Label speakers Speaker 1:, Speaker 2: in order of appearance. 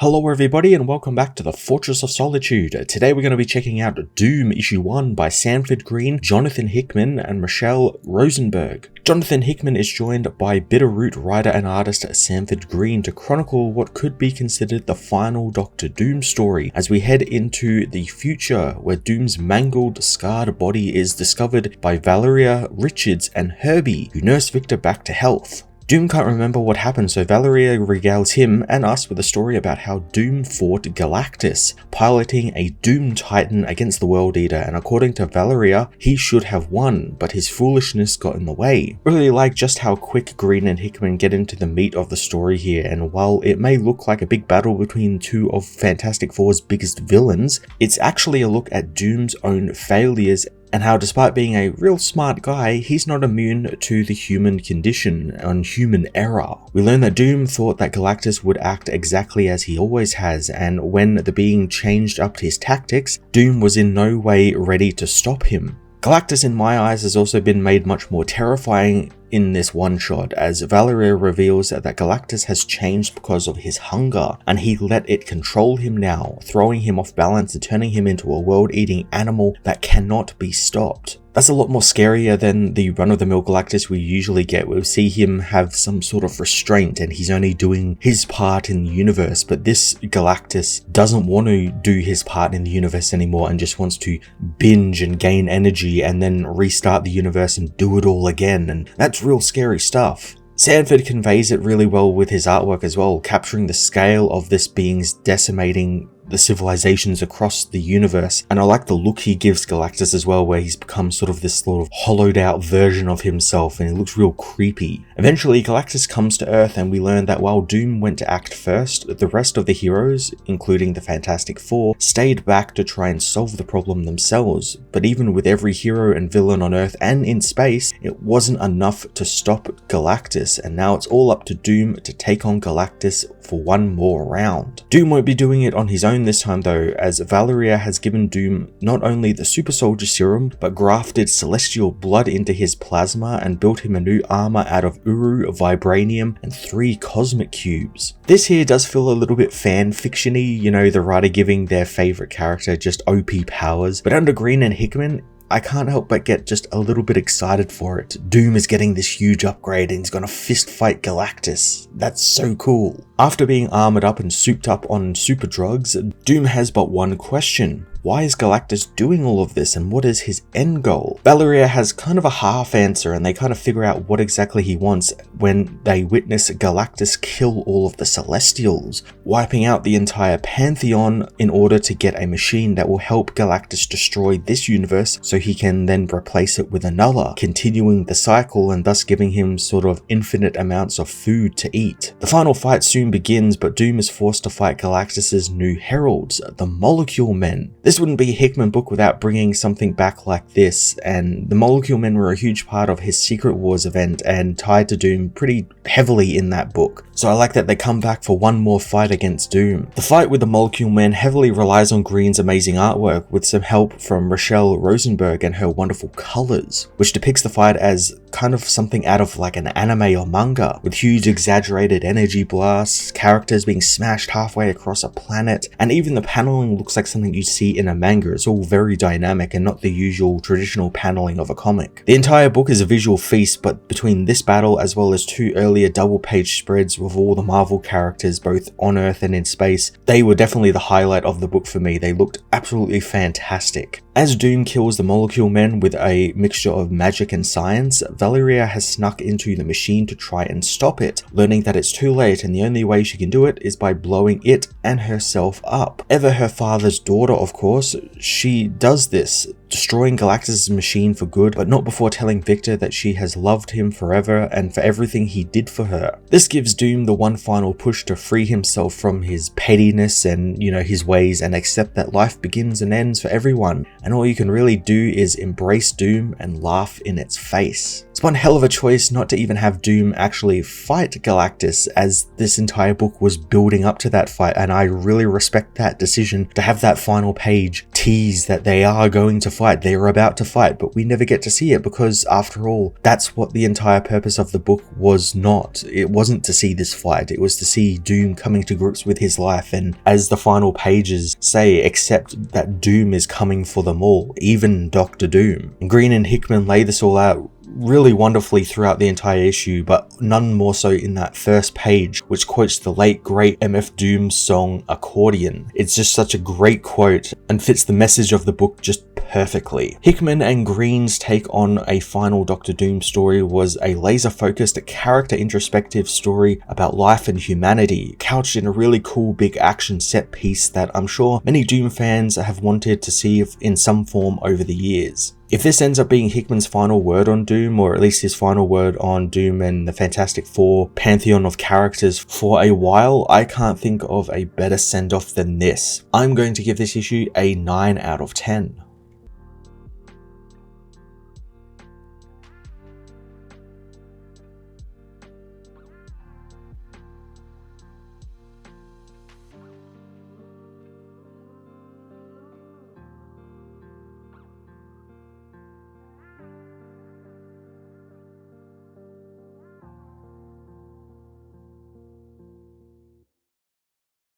Speaker 1: Hello everybody and welcome back to the Fortress of Solitude. Today we're going to be checking out Doom Issue 1 by Sanford Greene, Jonathan Hickman and Michelle Rosenberg. Jonathan Hickman is joined by Bitterroot writer and artist Sanford Greene to chronicle what could be considered the final Doctor Doom story as we head into the future where Doom's mangled, scarred body is discovered by Valeria Richards and Herbie, who nurse Victor back to health. Doom can't remember what happened, so Valeria regales him and us with a story about how Doom fought Galactus, piloting a Doom Titan against the World Eater, and according to Valeria, he should have won, but his foolishness got in the way. Really like just how quick Greene and Hickman get into the meat of the story here, and while it may look like a big battle between two of Fantastic Four's biggest villains, it's actually a look at Doom's own failures and how despite being a real smart guy, he's not immune to the human condition and human error. We learn that Doom thought that Galactus would act exactly as he always has, and when the being changed up his tactics, Doom was in no way ready to stop him. Galactus in my eyes has also been made much more terrifying in this one-shot, as Valeria reveals that Galactus has changed because of his hunger, and he let it control him now, throwing him off balance and turning him into a world-eating animal that cannot be stopped. That's a lot more scarier than the run-of-the-mill Galactus we usually get, where we see him have some sort of restraint and he's only doing his part in the universe, but this Galactus doesn't want to do his part in the universe anymore and just wants to binge and gain energy and then restart the universe and do it all again, and that's real scary stuff. Sanford conveys it really well with his artwork as well, capturing the scale of this being's decimating the civilizations across the universe, and I like the look he gives Galactus as well, where he's become sort of this sort of hollowed out version of himself and he looks real creepy. Eventually Galactus comes to Earth and we learn that while Doom went to act first, the rest of the heroes, including the Fantastic Four, stayed back to try and solve the problem themselves. But even with every hero and villain on Earth and in space, it wasn't enough to stop Galactus, and now it's all up to Doom to take on Galactus for one more round. Doom won't be doing it on his own this time though, as Valeria has given Doom not only the super soldier serum, but grafted celestial blood into his plasma and built him a new armor out of Uru, vibranium, and 3 cosmic cubes. This here does feel a little bit fan fiction-y, you know, the writer giving their favorite character just OP powers, but under Greene and Hickman, I can't help but get just a little bit excited for it. Doom is getting this huge upgrade and he's gonna fist fight Galactus. That's so cool. After being armored up and souped up on super drugs, Doom has but one question. Why is Galactus doing all of this and what is his end goal? Valeria has kind of a half answer and they kind of figure out what exactly he wants when they witness Galactus kill all of the Celestials, wiping out the entire Pantheon in order to get a machine that will help Galactus destroy this universe so he can then replace it with another, continuing the cycle and thus giving him sort of infinite amounts of food to eat. The final fight soon begins, but Doom is forced to fight Galactus's new heralds, the Molecule Men. This wouldn't be a Hickman book without bringing something back like this, and the Molecule Men were a huge part of his Secret Wars event and tied to Doom pretty heavily in that book. So I like that they come back for one more fight against Doom. The fight with the Molecule Men heavily relies on Greene's amazing artwork with some help from Michelle Rosenberg and her wonderful colors, which depicts the fight as kind of something out of like an anime or manga, with huge exaggerated energy blasts, characters being smashed halfway across a planet, and even the paneling looks like something you'd see in a manga. It's all very dynamic and not the usual traditional paneling of a comic. The entire book is a visual feast, but between this battle as well as 2 earlier double-page spreads with all the Marvel characters both on Earth and in space, they were definitely the highlight of the book for me. They looked absolutely fantastic. As Doom kills the Molecule Men with a mixture of magic and science, Valeria has snuck into the machine to try and stop it, learning that it's too late and the only way she can do it is by blowing it and herself up. Ever her father's daughter, of course, she does this, destroying Galactus' machine for good, but not before telling Victor that she has loved him forever and for everything he did for her. This gives Doom the one final push to free himself from his pettiness and, you know, his ways and accept that life begins and ends for everyone, and all you can really do is embrace Doom and laugh in its face. It's one hell of a choice not to even have Doom actually fight Galactus, as this entire book was building up to that fight, and I really respect that decision to have that final page tease that they are going to fight, they are about to fight, but we never get to see it because, after all, that's what the entire purpose of the book was not. It wasn't to see this fight, it was to see Doom coming to grips with his life, and as the final pages say, accept that Doom is coming for them all, even Dr. Doom. And Green and Hickman lay this all out really wonderfully throughout the entire issue, but none more so in that first page, which quotes the late great MF Doom's song Accordion. It's just such a great quote and fits the message of the book just perfectly. Hickman and Green's take on a final Doctor Doom story was a laser-focused, character introspective story about life and humanity, couched in a really cool big action set piece that I'm sure many Doom fans have wanted to see in some form over the years. If this ends up being Hickman's final word on Doom, or at least his final word on Doom and the Fantastic Four pantheon of characters for a while, I can't think of a better send-off than this. I'm going to give this issue a 9 out of 10.